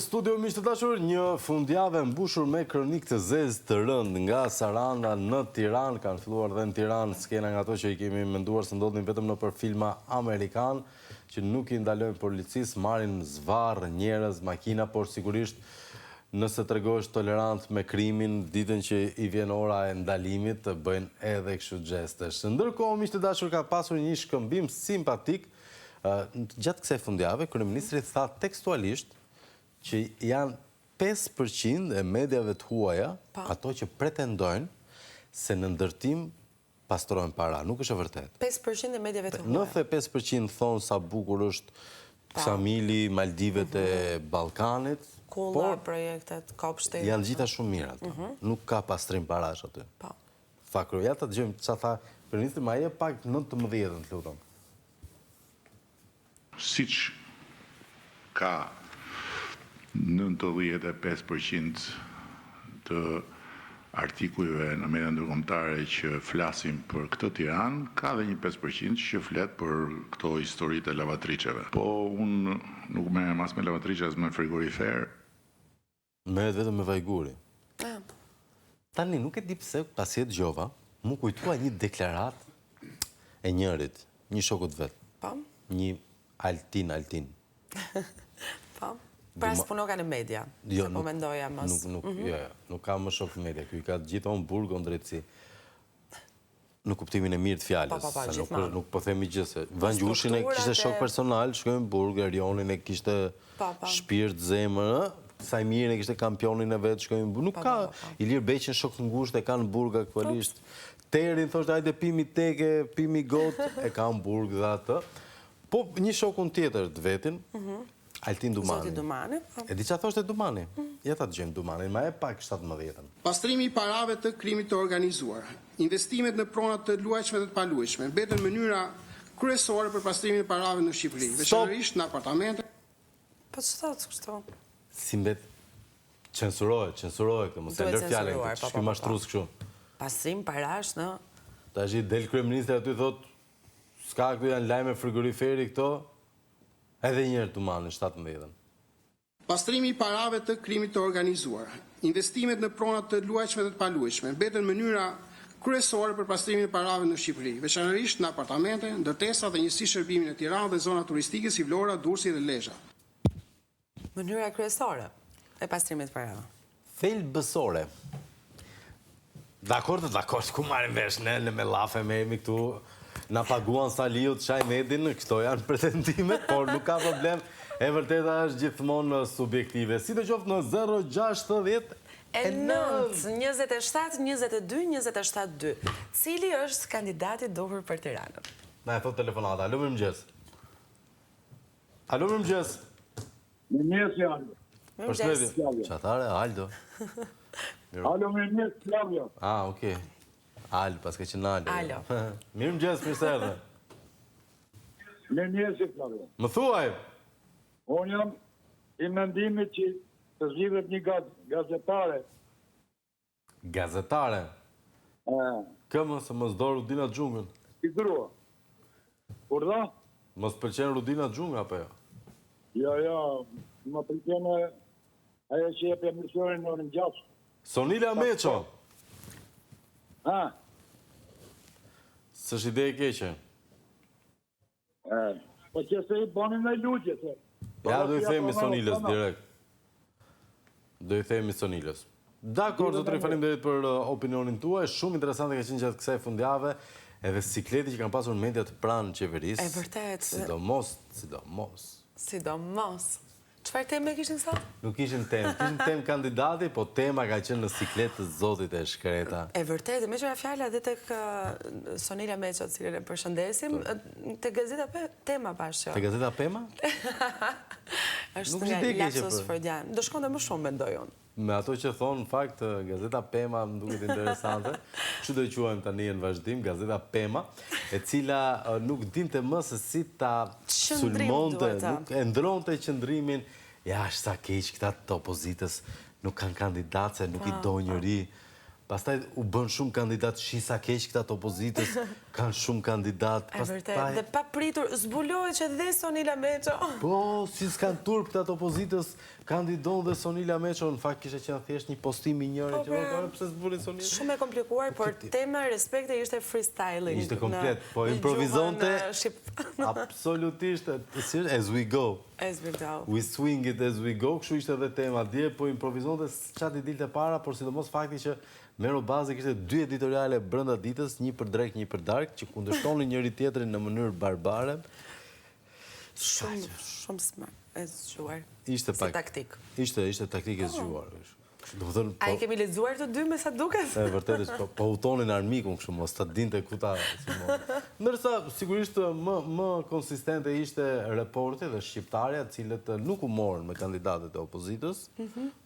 studio, miq të dashur, një fundjavë mbushur me kronikë të zezë të rënd nga Saranda në Tiranë, kanë filluar dhe në Tiranë skena nga ato që i kemi menduar se ndodhin vetëm nëpër filma amerikan, që nuk i ndalojnë policisë, marrin zvarr njerëz, makina, por sigurisht nëse tregohesh tolerant me krimin, ditën që i vjen ora e ndalimit të bëjnë edhe kështu gjestesh. Ndërkohë, miq të dashur, ka pasur një shkëmbim simpatik gjatë kësaj fundjave. Kryeministri tha tekstualisht që janë 5% e mediave të huaja, ato që pretendojnë se në ndërtim pastrojnë para. Nuk është e vërtet. 5% e mediave të huaja. 95% thonë sa bukur është Ksamili, Maldivet e Ballkanit. Kulla, projektet, kopshte. Janë gjitha shumë mirë ato. Nuk ka pastrim parash aty. Fakro, ja ta dëgjojmë çfarë tha kryeministri, ma jep pak 19-ën, të lutem. Siç ka 95% të artikujve në media ndërkombëtare që flasin për këtë Tiranë, ka dhe një 5% që flet për këto historitë e lavatriçeve. Po unë nuk merrem as me lavatriçe as me frigorifer. Merret vetëm me vajguri. Tani nuk e di pse pasi e dëgjova, mu kujtua një deklarat e njërit, një shokut vet. Një Altin. Pra s'punoka në media, se po mendoja mos. Nuk ka më shok në media, kjo i ka gjithon burgon drejtësi. Në kuptimin e mirë të fjalës, nuk po themi gjithse. Vangjushin e kishte shok personal, shkojnë në burg, Erionin e kishte shpirt, zemër, Sajmirin e kishte kampionin e vetë, shkojnë në burg. Nuk ka, Ilir Beqin shok të ngusht e ka në burg aktualisht. Terin thoshte, hajde pimi teke, pimi got, e ka në burg dhe atë. Po një shokun tjetër të vetin, Altin Dumani. E di që thoshte Dumani? Ja ta dëgjojmë Dumanin, ma e pak 17-ën. Pastrimi i parave të krimit të organizuar, investimet në pronat të luajshme dhe të paluajshme, mbetën mënyra kryesore për pastrimin e parave në Shqipëri, veçanërisht në apartamente. Po ç'thot kështu? Si mbet censurohet këtë, mos e lër fjalën këtë, shky mashtrus kështu. Pastrim parash në. Tash i del kryeministri aty thot, s'ka këtu janë lajme frigoriferi këto. Edhe njërë Dumani, 17-ën. Pastrimi i parave të krimit të organizuar, investimet në pronat të luajshme dhe të paluajshme, mbetën mënyra kryesore për pastrimin e parave në Shqipëri, veçanërisht në apartamente, ndërtesa dhe njësi shërbimi në Tiranë dhe zona turistike si Vlora, Durrësi dhe Lezhë. Mënyra kryesore e pastrimit të parave. Thelbësore. Dakord, ku marrim vesh ne me llafe me jemi këtu. Na paguan sa liut qaj medin, këto janë pretendimet, por nuk ka problem, e vërteta është gjithmonë subjektive. Si të qoftë në 060 27 22 27 2. Cili është kandidati duhur për Tiranën? Na e thot telefonata. Alo, mirëmëngjes. Alo, mirëmëngjes. Mirëmëngjes, Aldo. Përshëndetje. Çatare, Aldo. Alo, mirëmëngjes, Flavio. Okej. Alë, pas ka që në Alë. Alo. Mirë më gjesë, mirë se erdhe. Mirë Flavio. Më thuaj. Unë jam i mendimit që të zhjivet një gazetare. Gazetare? Këmë se mos do Rudina Xhungën? I grua. Kur da? Mos pëlqen Rudina Xhunga, apo jo? Ja, më pëlqen ajo që jep emisionin në orën 6. Sonila Meço. S'është ide e keqe. Po që se i bani në lutje, se. Ja, do i themi Sonilës direkt. Do i themi Sonilës. Dakor, zotëri, faleminderit për opinionin tuaj. Shumë interesante ka qenë gjatë kësaj fundjave, edhe sikleti që kanë pasur mediat pranë qeverisë. E vërtet. Sidomos. Çfarë teme kishin sot? Nuk kishin temë kandidati, po tema ka qenë në siklet të zotit e shkreta. E vërtet, me qëra fjalla dhe tek Sonila Meço, cilën e përshëndesim, te Gazeta Tema pashë. Te Gazeta Pema? Është nga lapsus freudian. Do shkonte më shumë, mendoj unë. Me ato që thonë, në fakt, Gazeta Pema më duket interesante. Që do i quajmë tani në vazhdim, Gazeta Pema, e cila nuk dinte më se si ta sulmonte, nuk e ndronte qëndrimin. Ja, është sa keq këta të opozitës, nuk kanë kandidatse, nuk i do njëri. Pastaj u bën shumë kandidat, shisa keq këta të opozitës, kanë shumë kandidat. E vërtet, dhe pa pritur, zbulohet që dhe Sonila Meço. Po, si s'kanë turp këta të opozitës, kandidon dhe Sonila Meço, në fakt kishte qenë thjesht një postim i njëri që pse s'bulin Sonila. Shumë e komplikuar, por tema respekte ishte freestyling. Ishte komplet, po improvizonte absolutisht as we go. As we go. We swing it as we go, kështu ishte edhe tema dje, po improvizonte çati dilte para, por sidomos fakti që Mero Bazi kishte 2 editoriale brenda ditës, një për drek, një për dark, që kundërshtonin njëri tjetrin në mënyrë barbare. Shumë smart, e zgjuar. Ishte si taktik. Ishte taktik e zgjuar. A i kemi lexuar të dy me sa duket? E vërtetë, po utonin armikun kështu mos ta dinte ku ta. Ndërsa sigurisht më konsistente ishte reporti dhe shqiptarja, të cilët nuk u morën me kandidatët e opozitës,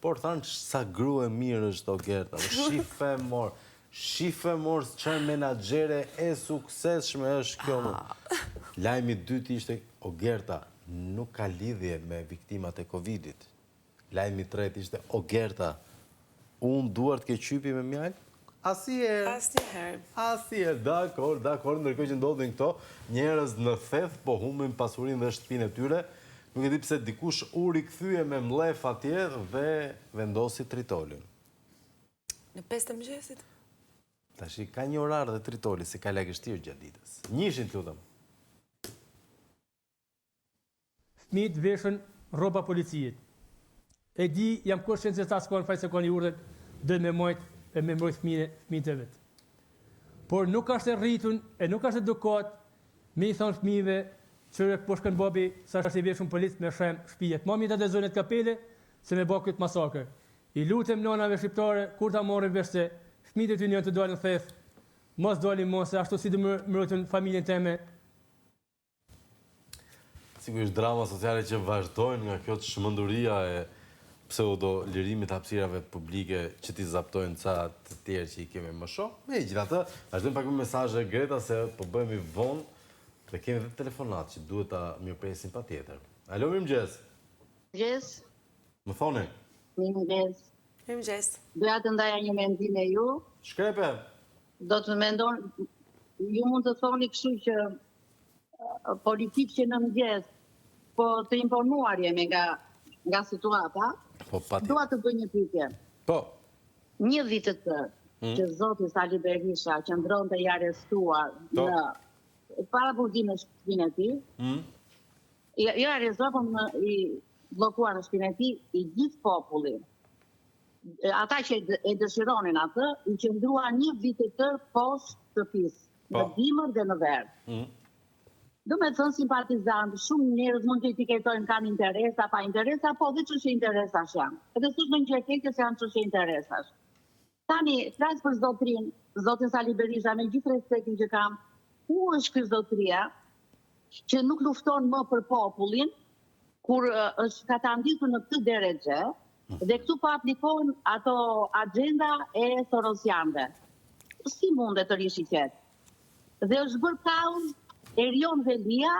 por thanë sa grua e mirë është Ogerta. Shife mor çfarë menaxhere e suksesshme është kjo. Lajmi i dytë ishte Ogerta nuk ka lidhje me viktimat e Covidit. Lajmi i tretë ishte Ogerta unë duart ke qypi me mjalë? Asnjëherë. Dakor, ndërkohë që ndodhin këto, njerëz në theth po humbin pasurinë dhe shtëpinë e tyre. Nuk e di pse dikush u rikthye me mllef atje dhe vendosi tritolin. Në 5 të mëngjesit? Tashi ka një orar dhe tritoli, si ka lagështirë gjatë ditës. Njishin të lutem. Fëmijët veshën rroba policijit. E di, jam koshqen se ta s'kon faj se koni urdhët dhe me mojt e me mbrojt fëmijët e vetë. Por nuk është e rritun e nuk është edukat me i thonë fëmijëve qëre po shkën babi sa është i veshën policë me shem shpijet. Mami të dhe zonet kapele se me bëk këtë masakër. I lutem nënave shqiptare kur ta morën vesh se fëmijët e ty njën të dalin theth, mos dalin mos se ashtu si të mbrojtën familjen teme. Sigurisht drama sociale që vazhdojnë nga kjo të shmënduria e pseudo lirimit hapësirave publike që t'i zaptojnë ca të tjerë që i kemi më shoh. Megjithatë, vazhdojmë pak me mesazhe Greta se po bëhemi vonë dhe kemi edhe telefonat që duhet ta mirëpresim patjetër. Alo, mirëmëngjes. Mirëmëngjes. Më thoni? Mirëmëngjes. Mirëmëngjes. Doja të ndaja një mendim me ju. Shkrepe. Do të mendon, ju mund të thoni kështu që politikë që në mëngjes po të imponuar jemi nga situata. Dua të bëj një pyetje. Po. Një vit të tërë që zoti Sali Berisha qëndronte i arrestuar në para burgimit në shtëpinë e tij. Jo arrestuar, por i bllokuar në shtëpinë e tij i gjithë populli. Ata që e dëshironin atë, i qëndruan një vit të tërë poshtë shtëpisë, në dimër dhe në verë. Do me thënë simpatizantë, shumë njerëz mund të etiketojnë kanë interesa, pa interesa, po dhe çështje interesash janë. Edhe s'është në gjë keqe se janë çështje interesash. Tani, flas për zotin Sali Berisha, me gjithë respektin që kam, ku është ky zotëria që nuk lufton më për popullin, kur është ka ta nditur në këtë derexhe, dhe këtu po aplikohen ato agenda e sorosianëve. Si mundet të rish i qetë? Dhe është bërë kaos Erion Velia,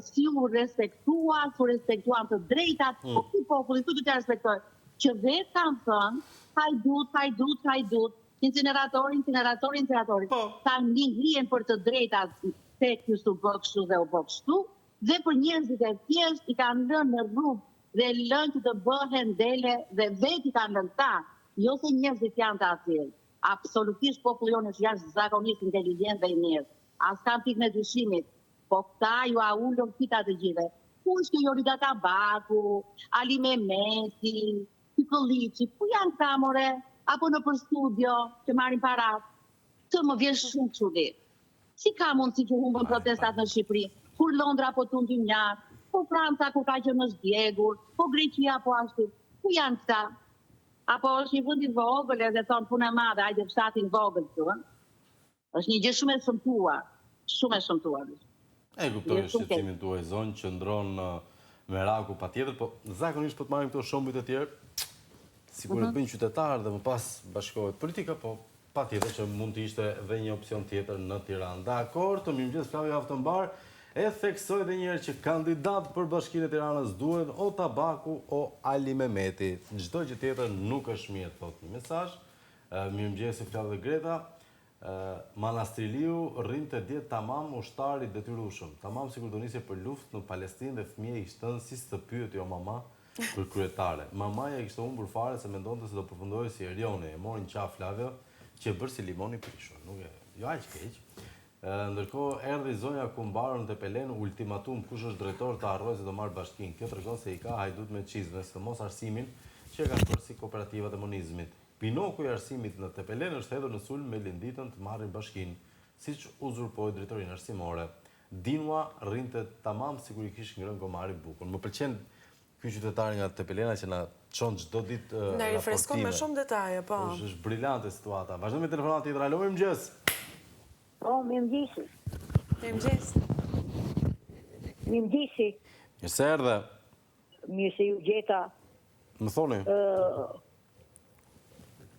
si u respektuan, su respektuan të drejtat, po këti populli, këtu të respektoj, që vetë kanë thënë, hajdut, incineratori, ta ngrien për të drejtat se kështu bëkështu dhe u bëkështu, dhe për njerëzit e thjesht i kanë lënë në rrugë dhe lënë që të bëhen dele dhe vetë i kanë lënë ta, jo se njerëzit janë të asil. Absolutisht populli jonë është jashtëzakonisht inteligent dhe i mirë. As kam pik me dyshimit, po këta ju a ullën kita të gjithë. Ku është kjo Jorida Tabaku, Ali Mehmeti, Pikëlliçi, ku janë këta more? Apo në për studio që marrin parat? Të më vjen shumë çudi. Si ka mundësi që humbën protestat në Shqipëri? Kur Londra po tund i njar, po Franca ku ka që më zgjegur, po Greqia po ashtu. Ku janë këta? Apo është një vend i vogël edhe thon punë e madhe, hajde fshatin vogël këtu, është një gjë shumë e shëmtuar. Shumë e shëmtuar. E kuptoj shqetësimin tuaj zonë që ndron me raku patjetër, po zakonisht po të marrim këto shembuj të tjerë, sigurisht bëjnë qytetarë dhe më pas bashkohet politika, po patjetër që mund të ishte edhe një opsion tjetër në Tiranë. Dakor, të mirëmëngjes Flavio Aftonbar, e theksoj edhe një herë që kandidat për Bashkinë e Tiranës duhet o Tabaku o Ali Mehmeti. Çdo gjë tjetër nuk është mirë, thotë një mesazh. Mirëmëngjes Flavio dhe Greta. Manastriliu rrinte djetë tamam ushtari detyrueshëm. Tamam sikur do nisje për luftë në Palestinë dhe fëmijë i shtënë si të pyet jo mama për kryetare. Mamaja i kishte humbur fare se mendonte se do përfundojë si Erioni, e morin qaf Flavio, që e bërë si limoni prishur. Nuk e, jo aq keq. Ndërkohë erdhi zonja Kumbarën te Pelen, ultimatum kush është drejtor të harrojë se do marrë bashkinë. Kjo tregon se i ka hajdut me çizme, sidomos arsimin që e kanë bërë si kooperativat e monizmit. Pinoku i arsimit në Tepelen është hedhur në sulm me Linditën të marrin bashkinë, siç uzurpoi drejtorinë arsimore. Dinua rrinte tamam sikur i kishte ngrënë gomari bukun. Më pëlqen ky qytetar nga Tepelena që na çon çdo ditë Na rifreskon me shumë detaje, po. Është brillante situata. Vazhdojmë me telefonat tjetër. Alo, mirëmëngjes. Po, mirëmëngjesi. Mirëmëngjes. Mirëmëngjesi. Mirë se erdhe. Mirë se ju gjeta. Më thoni.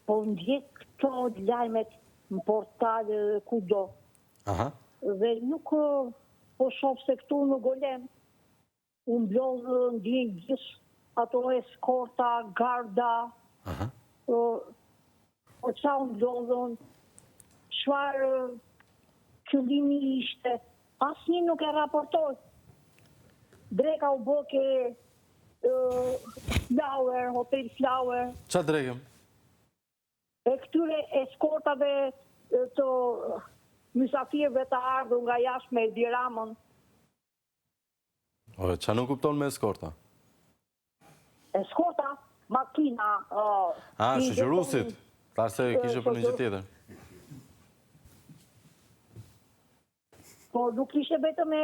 Po ndjek këto lajmet në portal kudo. Aha. Dhe nuk po shoh se këtu në Golem u mblodhë ndjen gjithë ato eskorta, garda. Aha. Po qa u mblodhën, çfarë qëllimi ishte, asnjë nuk e raportoi. Dreka u bë ke Flower, Hotel Flower. Qa drekëm? E këtyre eskortave të mysafirëve të ardhur nga jashtë me Edi Ramën. Qa nuk kupton me eskorta? Eskorta, makina. Shoqërusit. Thash se kishe për një gjë tjetër. Po nuk ishte vetëm e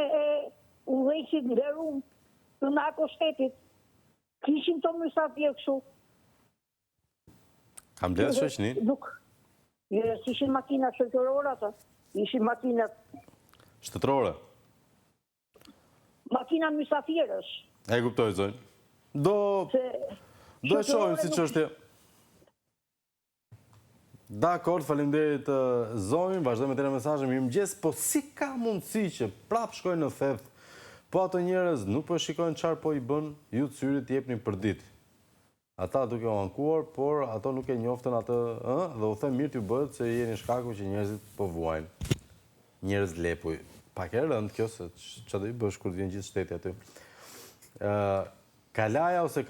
udhëheqit nderuar të narkoshtetit. Kishin të mysafirë kështu. Kam blerë shoqënin? Nuk. Ishin makina shoqërore ato. Ishin makina shtetërore. Makina mysafirësh. E kuptoj zonjë. Do e shohim si çështje. Dakor, faleminderit zonjë, vazhdojmë me tërë mesazhe. Mirëmëngjes, po si ka mundësi që prap shkojnë në theth, po ato njerëz nuk po shikojnë çfarë po i bën, ju të syrit jepni për ditë. Ata duke u ankuar, por ato nuk e njoftën atë, dhe u them mirë t'ju bëhet se jeni shkaku që njerëzit po vuajnë. Njerëz lepuj. Pak e rënd kjo, se që do i bësh kur të vjen gjithë shteti aty. Kalaja ose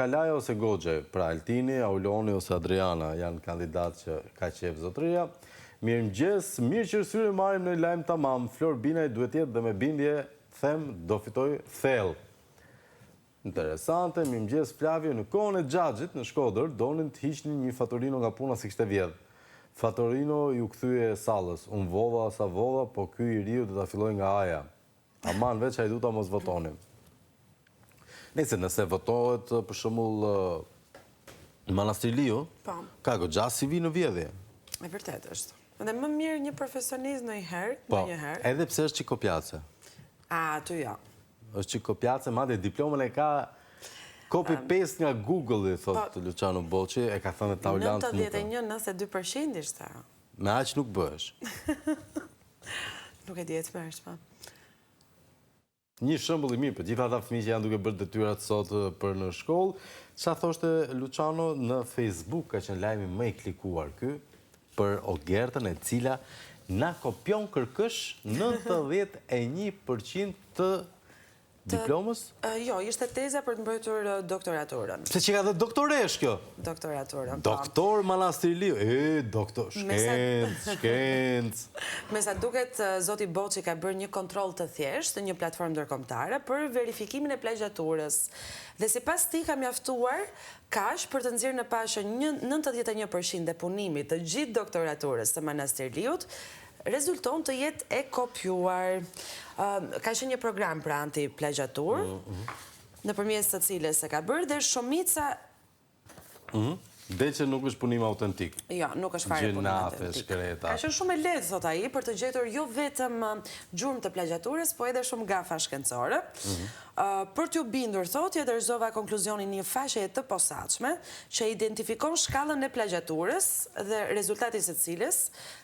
Goxhe, pra Altini, Auloni ose Adriana janë kandidatë që ka qef zotëria. Mirëmëngjes, mirë që rësyre marim në lajmë tamam. Flor Binaj duhet jetë dhe me bindje, them, do fitoj thellë. Interesante, mirëmëngjes Flavio, në kohën e Xhaxhit në Shkodër, donin të hiqnin një Fatorino nga puna si kishte vjedh. Fatorino ju kthye Sallës, unë vova sa vova, po ky i riu do ta filloj nga Aja. Aman veç hajduta mos votonin. Nëse votohet për shembull Manastirliu, ka goxha si vi në vjedhje. E vërtet është. Dhe më mirë një profesionist ndonjëherë, Po, edhe pse është çikopjace. Aty ja. Është çikopjace, madje diplomën e ka copy-paste nga Google, thot Luciano Bocci, e ka thënë Taulant. 91-92% ishte. Me aq nuk bëhesh. Nuk e di e të mërshme. Një shembull i mirë, për gjitha ata fëmijë që janë duke bërë detyrat sot për në shkollë, çfarë thoshte Luciano në Facebook, ka qenë lajmi më i klikuar ky, për Ogertën e cila na kopjon kërkësh 91% të diplomës? Jo, ishte teza për të mbrojtur doktoraturën. Pse që ka dhe doktoresh kjo? Doktoraturën. Doktor Manastirliu. Doktor, shkencë. Me sa duket, zoti Bocci ka bërë një kontroll të thjeshtë, një platformë ndërkombëtare për verifikimin e plagjaturës. Dhe sipas tij ka mjaftuar kash për të nxjerrë në pashë 91% e punimit të gjithë doktoraturës së Manastirliut, rezulton të jetë e kopjuar. Ka qenë një program për anti-plagjatur, nëpërmjes të cilës e ka bërë, dhe shumica... Dhe që nuk është punim autentik. Jo, nuk është fare punim autentik. Ka qenë shumë e lehtë, thot ai, për të gjetur jo vetëm gjurmë të plagjaturës, po edhe shumë gafa shkencore. Për t'ju bindur, thot, ja dorëzova konkluzionin një faqe të posaçme që identifikon shkallën e plagjaturës dhe rezultati së cilës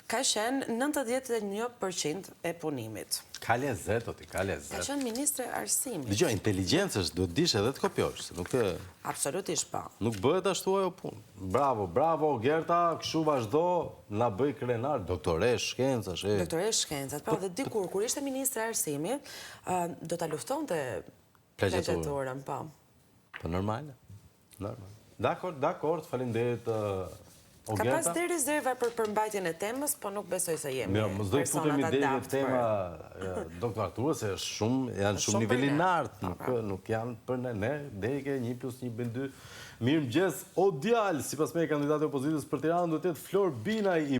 ka qenë 91% e punimit. Ka lezet, oti, ka lezet. Ka qenë ministre arsimit. Dëgjoj, inteligjencës duhet dish edhe të kopjosh, se nuk të... Absolutisht po. Nuk bëhet ashtu ajo punë. Bravo, bravo, Gerta, kështu vazhdo, na bëj krenar, doktoresh shkencash. Doktoresh shkencat, po, dhe dikur, kur ishte ministre arsimit, do ta luftonte plagjaturën, po. Po normale. Dakor, faleminderit Ka pas dhe rezerva për përmbajtjen e temës, po nuk besoj se jemi Mos do të futemi deri në tema doktor Arturës, se janë shumë nivelin lartë, nuk janë për ne, deri ke 1+1 bën 2. Mirëmëngjes, o djalë, sipas me kandidatë e opozitës për Tiranë, do të jetë Flor Binaj.